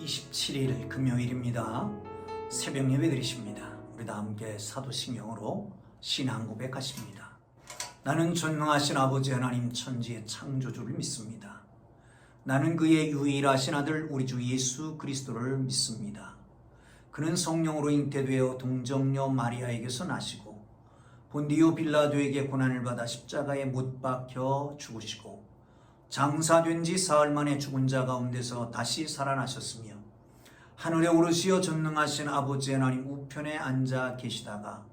27일 금요일입니다. 새벽 예배 드리십니다. 우리 다 함께 사도신경으로 신앙 고백하십니다. 나는 전능하신 아버지 하나님 천지의 창조주를 믿습니다. 나는 그의 유일하신 아들 우리 주 예수 그리스도를 믿습니다. 그는 성령으로 잉태되어 동정녀 마리아에게서 나시고 본디오 빌라도에게 고난을 받아 십자가에 못 박혀 죽으시고 장사된 지 사흘 만에 죽은 자 가운데서 다시 살아나셨으며 하늘에 오르시어 전능하신 아버지 하나님 우편에 앉아 계시다가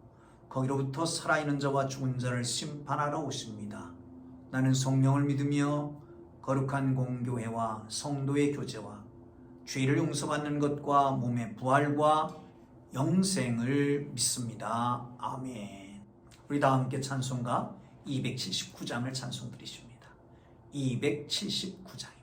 거기로부터 살아있는 자와 죽은 자를 심판하러 오십니다. 나는 성령을 믿으며 거룩한 공교회와 성도의 교제와 죄를 용서받는 것과 몸의 부활과 영생을 믿습니다. 아멘. 우리 다 함께 찬송가 279장을 찬송 드리십니다. 279장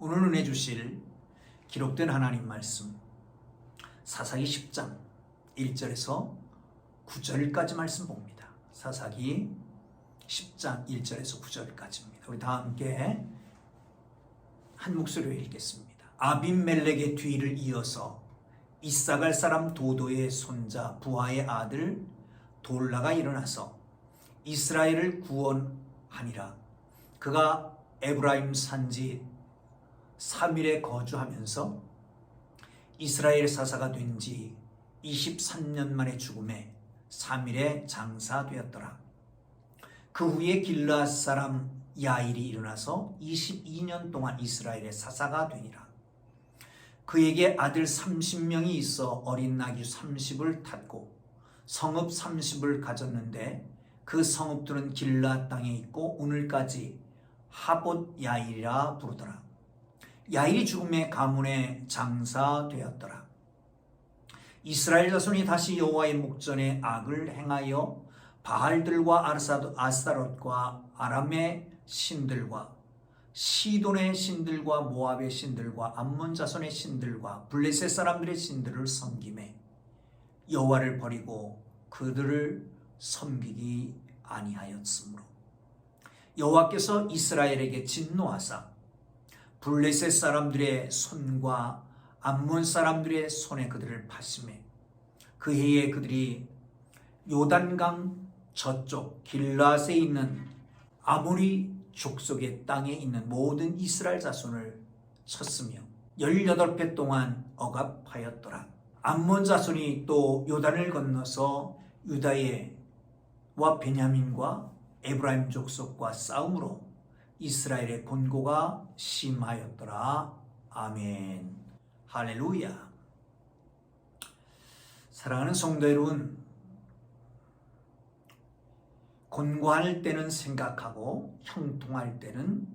오늘 은혜 주실 기록된 하나님 말씀 사사기 10장 1절에서 9절까지 말씀 봅니다. 사사기 10장 1절에서 9절까지입니다. 우리 다 함께 한 목소리로 읽겠습니다. 아빈멜렉의 뒤를 이어서 이사갈 사람 도도의 손자 부하의 아들 돌라가 일어나서 이스라엘을 구원하니라. 그가 에브라임 산지 3일에 거주하면서 이스라엘 사사가 된 지 23년 만에 죽음에 3일에 장사되었더라. 그 후에 길르앗 사람 야일이 일어나서 22년 동안 이스라엘의 사사가 되니라. 그에게 아들 30명이 있어 어린 나귀 30을 탔고 성읍 30을 가졌는데 그 성읍들은 길라 땅에 있고 오늘까지 하봇 야일이라 부르더라. 야일이 죽음의 가문의 장사되었더라. 이스라엘 자손이 다시 여호와의 목전에 악을 행하여 바알들과 아스타롯과 아람의 신들과 시돈의 신들과 모압의 신들과 암몬 자손의 신들과 블레셋 사람들의 신들을 섬기매 여호와를 버리고 그들을 섬기기 아니하였으므로 여호와께서 이스라엘에게 진노하사 블레셋 사람들의 손과 암몬 사람들의 손에 그들을 파심해 그 해에 그들이 요단강 저쪽 길앗에 있는 아모리 족속의 땅에 있는 모든 이스라엘 자손을 쳤으며 18배 동안 억압하였더라. 암몬 자손이 또 요단을 건너서 유다와 베냐민과 에브라임 족속과 싸움으로 이스라엘의 곤고가 심하였더라. 아멘. 할렐루야. 사랑하는 성도 여러분, 곤고할 때는 생각하고 형통할 때는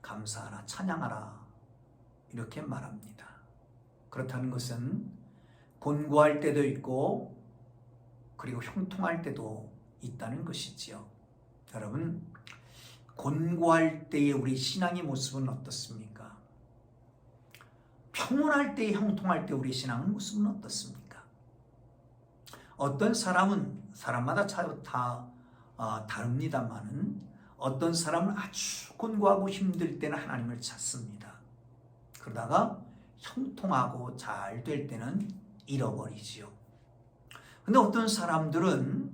감사하라, 찬양하라 이렇게 말합니다. 그렇다는 것은 곤고할 때도 있고 그리고 형통할 때도 있다는 것이지요. 여러분, 곤고할 때의 우리 신앙의 모습은 어떻습니까? 평온할 때, 형통할 때 우리 신앙의 모습은 어떻습니까? 어떤 사람은 사람마다 다 다릅니다만은 어떤 사람은 아주 곤고하고 힘들 때는 하나님을 찾습니다. 그러다가 형통하고 잘 될 때는 잃어버리지요. 근데 어떤 사람들은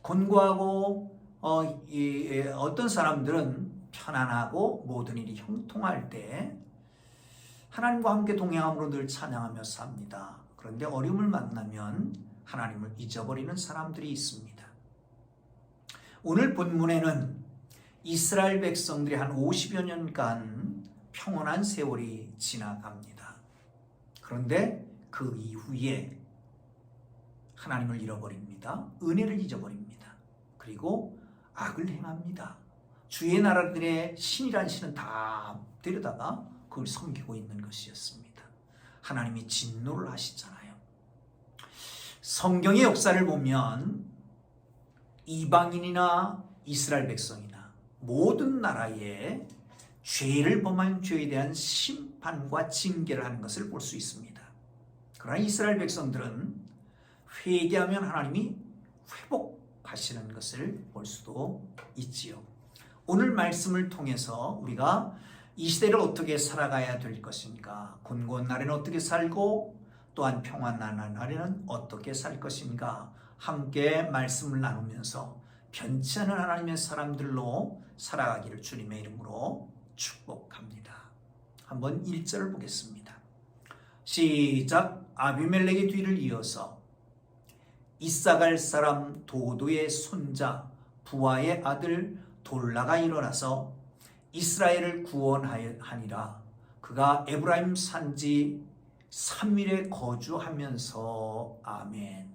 곤고하고 어떤 사람들은 편안하고 모든 일이 형통할 때 하나님과 함께 동행함으로 늘 찬양하며 삽니다. 그런데 어려움을 만나면 하나님을 잊어버리는 사람들이 있습니다. 오늘 본문에는 이스라엘 백성들이 한 50여 년간 평온한 세월이 지나갑니다. 그런데 그 이후에 하나님을 잃어버립니다. 은혜를 잊어버립니다. 그리고 악을 행합니다. 주의 나라들의 신이란 신은 다 데려다가 그걸 섬기고 있는 것이었습니다. 하나님이 진노를 하시잖아요. 성경의 역사를 보면 이방인이나 이스라엘 백성이나 모든 나라에 죄를 범한 죄에 대한 심판과 징계를 하는 것을 볼 수 있습니다. 그러나 이스라엘 백성들은 회개하면 하나님이 회복하시는 것을 볼 수도 있지요. 오늘 말씀을 통해서 우리가 이 시대를 어떻게 살아가야 될 것인가, 곤고한 날에는 어떻게 살고 또한 평안한 날에는 어떻게 살 것인가 함께 말씀을 나누면서 변치 않은 하나님의 사람들로 살아가기를 주님의 이름으로 축복합니다. 한번 1절을 보겠습니다. 시작. 아비멜렉의 뒤를 이어서 이사갈 사람 도도의 손자 부하의 아들 돌라가 일어나서 이스라엘을 구원하니라. 그가 에브라임 산지 3일에 거주하면서 아멘.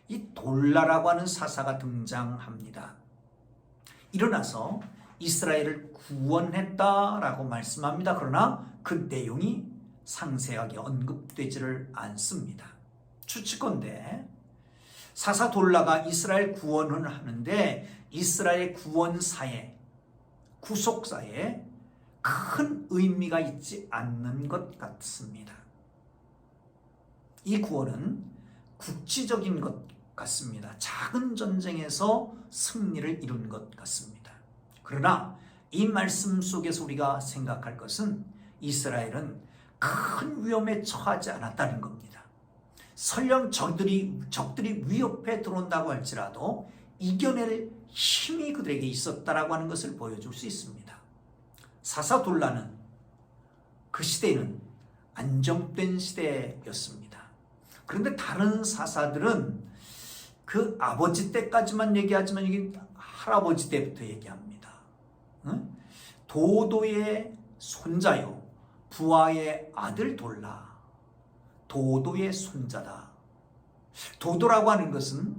이 돌라라고 하는 사사가 등장합니다. 일어나서 이스라엘을 구원했다라고 말씀합니다. 그러나 그 내용이 상세하게 언급되지를 않습니다. 추측건대 사사 돌라가 이스라엘 구원을 하는데 이스라엘 구원사에, 구속사에 큰 의미가 있지 않는 것 같습니다. 이 구원은 국지적인 것 같습니다. 작은 전쟁에서 승리를 이룬 것 같습니다. 그러나 이 말씀 속에서 우리가 생각할 것은 이스라엘은 큰 위험에 처하지 않았다는 겁니다. 설령 적들이 위협해 들어온다고 할지라도 이겨낼 힘이 그들에게 있었다라고 하는 것을 보여줄 수 있습니다. 사사돌라는 그 시대는 안정된 시대였습니다. 그런데 다른 사사들은 그 아버지 때까지만 얘기하지만 이게 할아버지 때부터 얘기합니다. 응? 도도의 손자요 부하의 아들 돌라. 도도의 손자다. 도도라고 하는 것은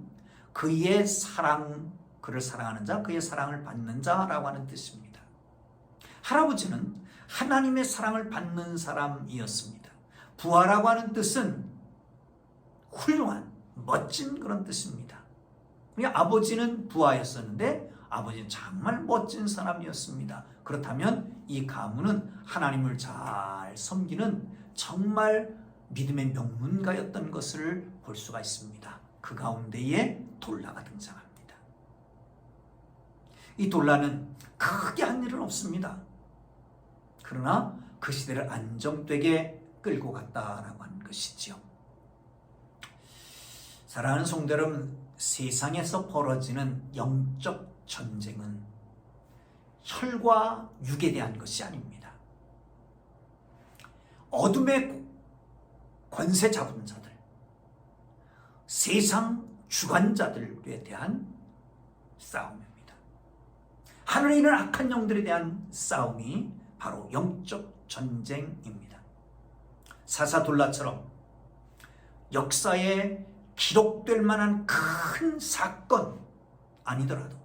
그의 사랑, 그를 사랑하는 자, 그의 사랑을 받는 자라고 하는 뜻입니다. 할아버지는 하나님의 사랑을 받는 사람이었습니다. 부하라고 하는 뜻은 훌륭한, 멋진 그런 뜻입니다. 아버지는 부하였었는데 아버지는 정말 멋진 사람이었습니다. 그렇다면 이 가문은 하나님을 잘 섬기는 정말 믿음의 명문가였던 것을 볼 수가 있습니다. 그 가운데에 돌라가 등장합니다. 이 돌라는 크게 한 일은 없습니다. 그러나 그 시대를 안정되게 끌고 갔다라고 하는 것이지요. 사랑하는 성도 여러분, 세상에서 벌어지는 영적 전쟁은 혈과 육에 대한 것이 아닙니다. 어둠의 권세 잡은 자들, 세상 주관자들에 대한 싸움입니다. 하늘에 있는 악한 영들에 대한 싸움이 바로 영적 전쟁입니다. 사사돌라처럼 역사에 기록될 만한 큰 사건 아니더라도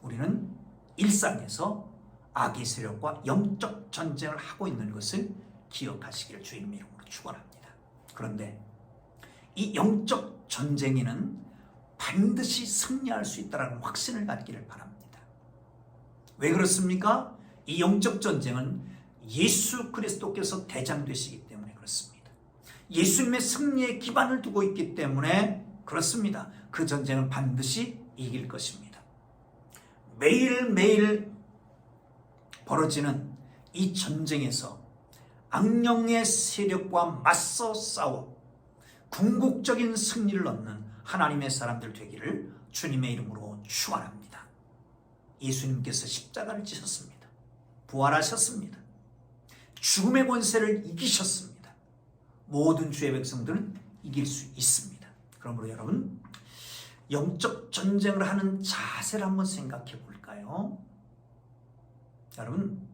우리는 일상에서 악의 세력과 영적 전쟁을 하고 있는 것을 기억하시기를 주님 이름으로 축원합니다. 그런데 이 영적 전쟁에는 반드시 승리할 수 있다는 확신을 갖기를 바랍니다. 왜 그렇습니까? 이 영적 전쟁은 예수 그리스도께서 대장 되시기 때문에 그렇습니다. 예수님의 승리의 기반을 두고 있기 때문에 그렇습니다. 그 전쟁은 반드시 이길 것입니다. 매일매일 벌어지는 이 전쟁에서 악령의 세력과 맞서 싸워 궁극적인 승리를 얻는 하나님의 사람들 되기를 주님의 이름으로 축원합니다. 예수님께서 십자가를 지셨습니다. 부활하셨습니다. 죽음의 권세를 이기셨습니다. 모든 주의 백성들은 이길 수 있습니다. 그러므로 여러분, 영적 전쟁을 하는 자세를 한번 생각해 볼까요? 여러분,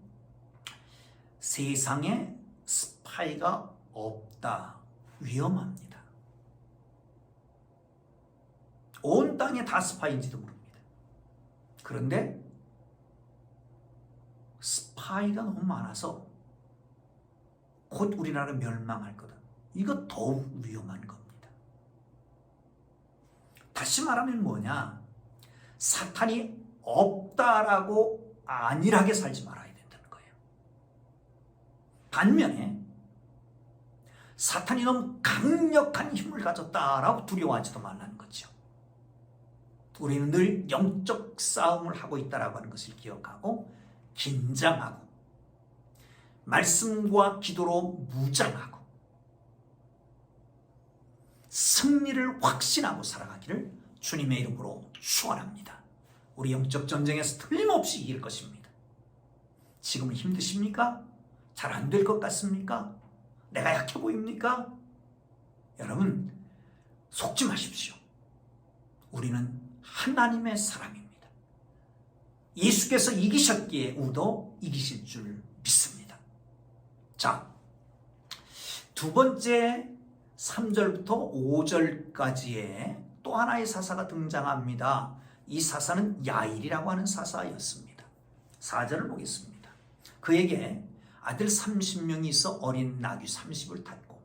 세상에 스파이가 없다. 위험합니다. 온 땅에 다 스파이인지도 모릅니다. 그런데 스파이가 너무 많아서 곧 우리나라가 멸망할 거다. 이거 더욱 위험한 겁니다. 다시 말하면 뭐냐? 사탄이 없다라고 안일하게 살지 말아야 된다는 거예요. 반면에 사탄이 너무 강력한 힘을 가졌다라고 두려워하지도 말라는 거죠. 우리는 늘 영적 싸움을 하고 있다라고 하는 것을 기억하고 긴장하고 말씀과 기도로 무장하고 승리를 확신하고 살아가기를 주님의 이름으로 축원합니다. 우리 영적 전쟁에서 틀림없이 이길 것입니다. 지금은 힘드십니까? 잘 안 될 것 같습니까? 내가 약해 보입니까? 여러분, 속지 마십시오. 우리는 하나님의 사람입니다. 예수께서 이기셨기에 우리도 이기실 줄 믿습니다. 자, 두 번째 3절부터 5절까지의 또 하나의 사사가 등장합니다. 이 사사는 야일이라고 하는 사사였습니다. 4절을 보겠습니다. 그에게 아들 30명이 있어 어린 나귀 30을 탔고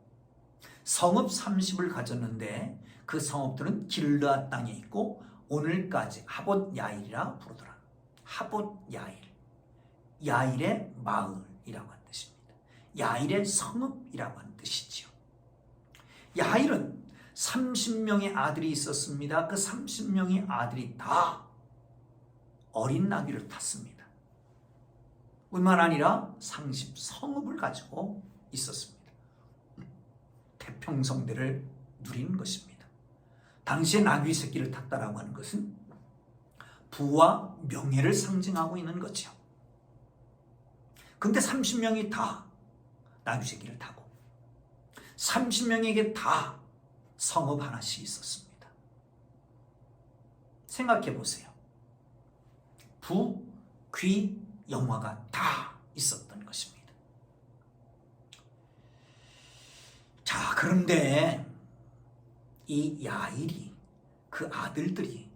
성읍 30을 가졌는데 그 성읍들은 길르앗 땅에 있고 오늘까지 하봇 야일이라 부르더라. 하봇 야일, 야일의 마을이라고 하는 뜻입니다. 야일의 성읍이라고 하는 뜻이지요. 야일은 30명의 아들이 있었습니다. 그 30명의 아들이 다 어린 나귀를 탔습니다. 뿐만 아니라 상십 성읍을 가지고 있었습니다. 태평성대를 누린 것입니다. 당시에 나귀 새끼를 탔다라고 하는 것은 부와 명예를 상징하고 있는 거죠. 근데 30명이 다 나귀 새끼를 타고 30명에게 다 성읍 하나씩 있었습니다. 생각해 보세요. 부, 귀, 영화가 다 있었던 것입니다. 자, 그런데 이 야일이, 그 아들들이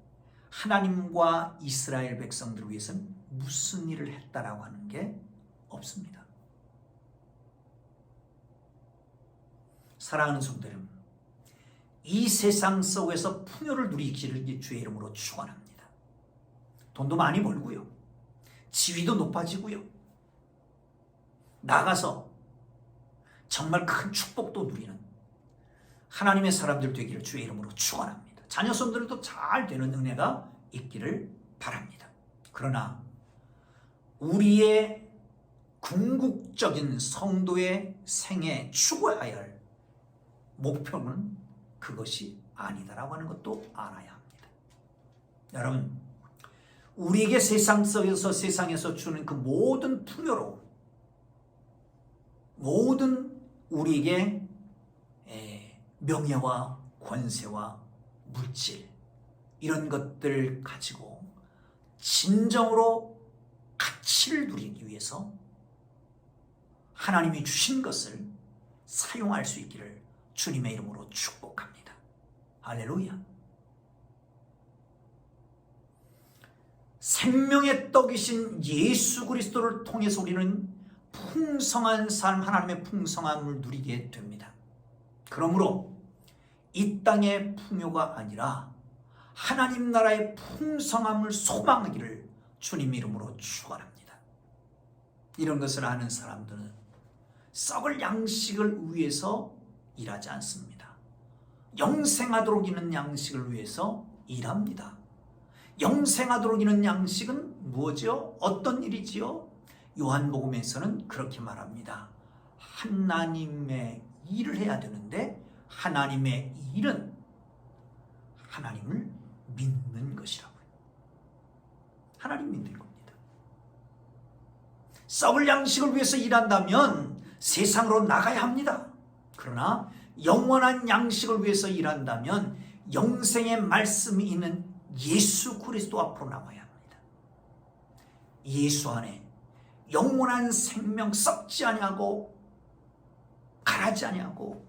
하나님과 이스라엘 백성들을 위해서는 무슨 일을 했다라고 하는 게 없습니다. 사랑하는 성도 여러분, 이 세상 속에서 풍요를 누리기를 주의 이름으로 축원합니다. 돈도 많이 벌고요, 지위도 높아지고요, 나가서 정말 큰 축복도 누리는 하나님의 사람들 되기를 주의 이름으로 축원합니다. 자녀손들도 잘 되는 은혜가 있기를 바랍니다. 그러나 우리의 궁극적인 성도의 생에 추구해야 할 목표는 그것이 아니다라고 하는 것도 알아야 합니다. 여러분, 우리에게 세상에서 주는 그 모든 풍요로, 모든 우리에게 명예와 권세와 물질, 이런 것들 가지고 진정으로 가치를 누리기 위해서 하나님이 주신 것을 사용할 수 있기를 주님의 이름으로 축복합니다. 할렐루야. 생명의 떡이신 예수 그리스도를 통해서 우리는 풍성한 삶, 하나님의 풍성함을 누리게 됩니다. 그러므로 이 땅의 풍요가 아니라 하나님 나라의 풍성함을 소망하기를 주님 이름으로 축원합니다. 이런 것을 아는 사람들은 썩을 양식을 위해서 일하지 않습니다. 영생하도록 있는 양식을 위해서 일합니다. 영생하도록 있는 양식은 무엇이요? 어떤 일이지요? 요한복음에서는 그렇게 말합니다. 하나님의 일을 해야 되는데, 하나님의 일은 하나님을 믿는 것이라고요. 하나님 믿는 겁니다. 썩을 양식을 위해서 일한다면 세상으로 나가야 합니다. 그러나 영원한 양식을 위해서 일한다면 영생의 말씀이 있는 예수 그리스도 앞으로 나와야 합니다. 예수 안에 영원한 생명, 썩지 아니하고 가라지 아니하고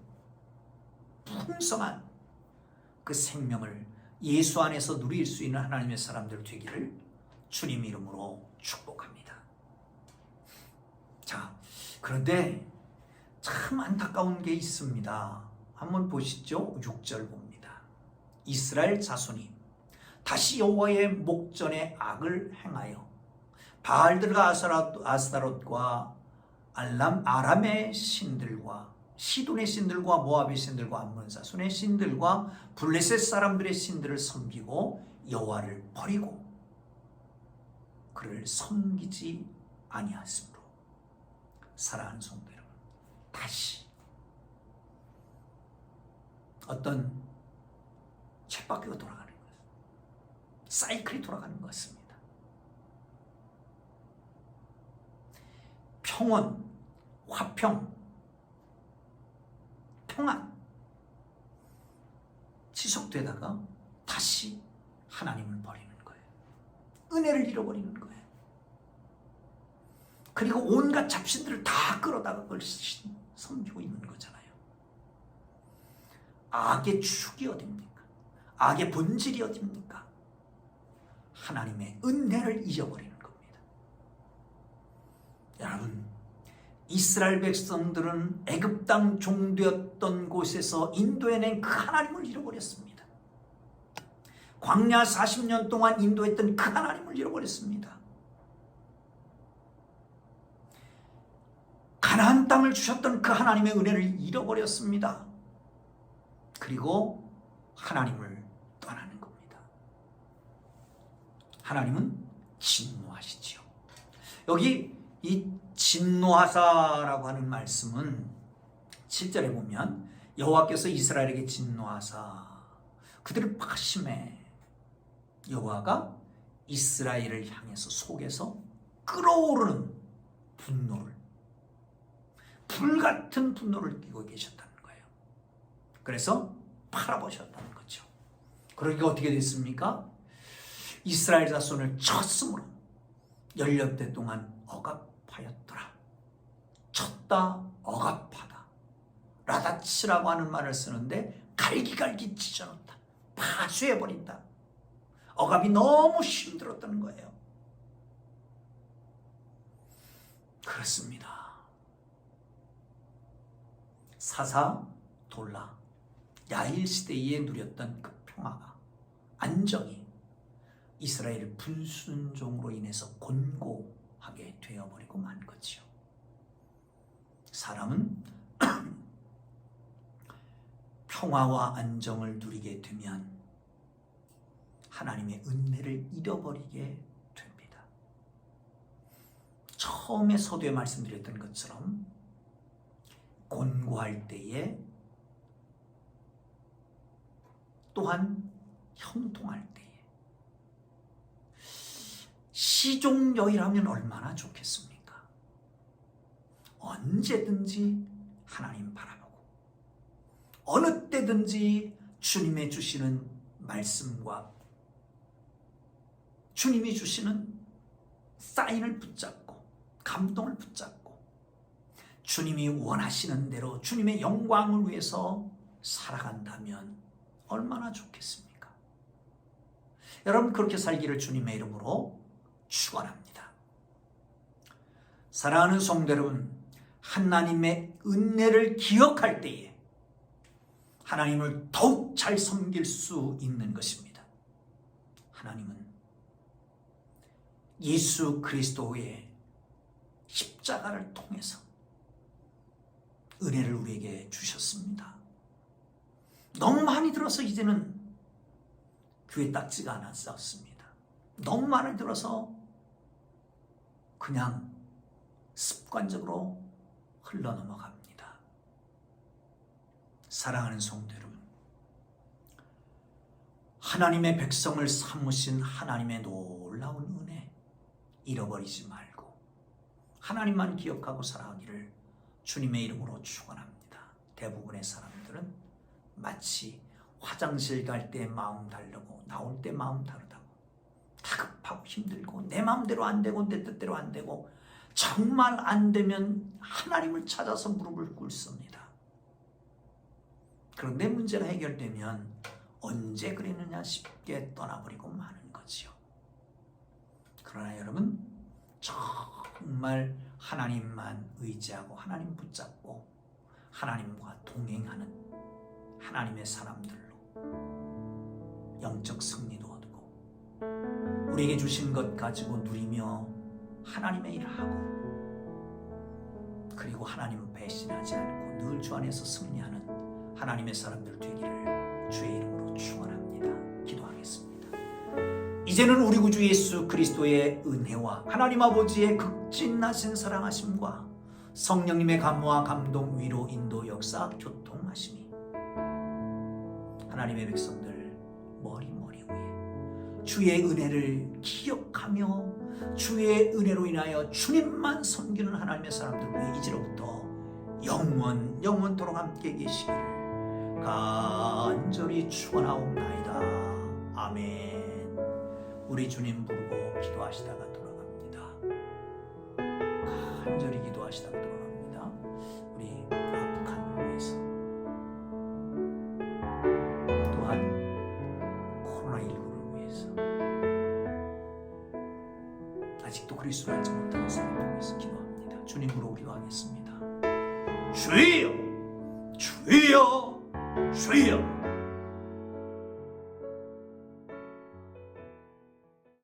풍성한 그 생명을 예수 안에서 누릴 수 있는 하나님의 사람들 되기를 주님 이름으로 축복합니다. 자, 그런데 참 안타까운 게 있습니다. 한번 보시죠. 6절 봅니다. 이스라엘 자손이 다시 여호와의 목전에 악을 행하여 바알들과 아스타롯과 아람의 신들과 시돈의 신들과 모압의 신들과 암몬 자손의 신들과 블레셋 사람들의 신들을 섬기고 여호와를 버리고 그를 섬기지 아니하였으므로. 사랑하는 성도 여러분, 다시 어떤 쳇바퀴가 돌아가는 거예요. 사이클이 돌아가는 것 같습니다. 평온, 화평, 평안 지속되다가 다시 하나님을 버리는 거예요. 은혜를 잃어버리는 거예요. 그리고 온갖 잡신들을 다 끌어다가 그걸 섬기고 있는 거잖아요. 악의 축이 어딥니까? 악의 본질이 어딥니까? 하나님의 은혜를 잊어버리는 겁니다. 여러분, 이스라엘 백성들은 애굽 땅 종되었던 곳에서 인도해낸 그 하나님을 잃어버렸습니다. 광야 40년 동안 인도했던 그 하나님을 잃어버렸습니다. 가나안 땅을 주셨던 그 하나님의 은혜를 잃어버렸습니다. 그리고 하나님을 떠나는 겁니다. 하나님은 진노하시지요. 여기 이 진노하사라고 하는 말씀은 7절에 보면 여호와께서 이스라엘에게 진노하사 그들을 파심해 여호와가 이스라엘을 향해서 속에서 끓어오르는 분노를, 불같은 분노를 띠고 계셨다는 거예요. 그래서 팔아버셨다는 거죠. 그러니까 어떻게 됐습니까? 이스라엘 자손을 쳤으므로 열흘 동안 억압하였더라. 쳤다, 억압하다. 라다치라고 하는 말을 쓰는데 갈기갈기 찢어놓다, 파쇄해버린다. 억압이 너무 힘들었다는 거예요. 그렇습니다. 사사 돌라 야일 시대에 누렸던 그 평화가, 안정이 이스라엘 불순종으로 인해서 곤고하게 되어버리고 만 거지요. 사람은 평화와 안정을 누리게 되면 하나님의 은혜를 잃어버리게 됩니다. 처음에 서두에 말씀드렸던 것처럼 곤고할 때에, 또한 형통할 때에, 시종여일하면 얼마나 좋겠습니까? 언제든지 하나님 바라보고 어느 때든지 주님의 주시는 말씀과 주님이 주시는 사인을 붙잡고 감동을 붙잡고 주님이 원하시는 대로 주님의 영광을 위해서 살아간다면 얼마나 좋겠습니까? 여러분, 그렇게 살기를 주님의 이름으로 축원합니다. 사랑하는 성도 여러분, 하나님의 은혜를 기억할 때에 하나님을 더욱 잘 섬길 수 있는 것입니다. 하나님은 예수 그리스도의 십자가를 통해서 은혜를 우리에게 주셨습니다. 너무 많이 들어서 이제는 귀에 딱지가 않았습니다. 너무 많이 들어서 그냥 습관적으로 흘러넘어갑니다. 사랑하는 성도 여러분, 하나님의 백성을 삼으신 하나님의 놀라운 은혜 잃어버리지 말고 하나님만 기억하고 살아가기를 주님의 이름으로 축원합니다. 대부분의 사람들은 마치 화장실 갈 때 마음 다르고 나올 때 마음 다르다고, 다급하고 힘들고 내 마음대로 안 되고 내 뜻대로 안 되고 정말 안 되면 하나님을 찾아서 무릎을 꿇습니다. 그런데 문제가 해결되면 언제 그랬느냐 쉽게 떠나버리고 마는 거지요. 그러나 여러분, 정말 하나님만 의지하고 하나님 붙잡고 하나님과 동행하는 하나님의 사람들로 영적 승리도 얻고 우리에게 주신 것 가지고 누리며 하나님의 일을 하고, 그리고 하나님을 배신하지 않고 늘 주 안에서 승리하는 하나님의 사람들 되기를 주의 이름으로 축원합니다. 기도하겠습니다. 이제는 우리 구주 예수 그리스도의 은혜와 하나님 아버지의 극진하신 사랑하심과 성령님의 감화 감동 위로 인도 역사 교통하심이 하나님의 백성들 머리 위에 주의 은혜를 기억하며 주의 은혜로 인하여 주님만 섬기는 하나님의 사람들 위에 이제로부터 영원토록 함께 계시기를 간절히 축원하옵나이다. 아멘. 우리 주님 부르고 기도하시다가 돌아갑니다. 간절히 기도하시다가 돌아갑니다. 우리 아프간 위해서, 또한 코로나19를 위해서, 아직도 그리스도를 알지 못하는 사람들 위해서 기도합니다. 주님으로 기도하겠습니다. 주여, 주여, 주여.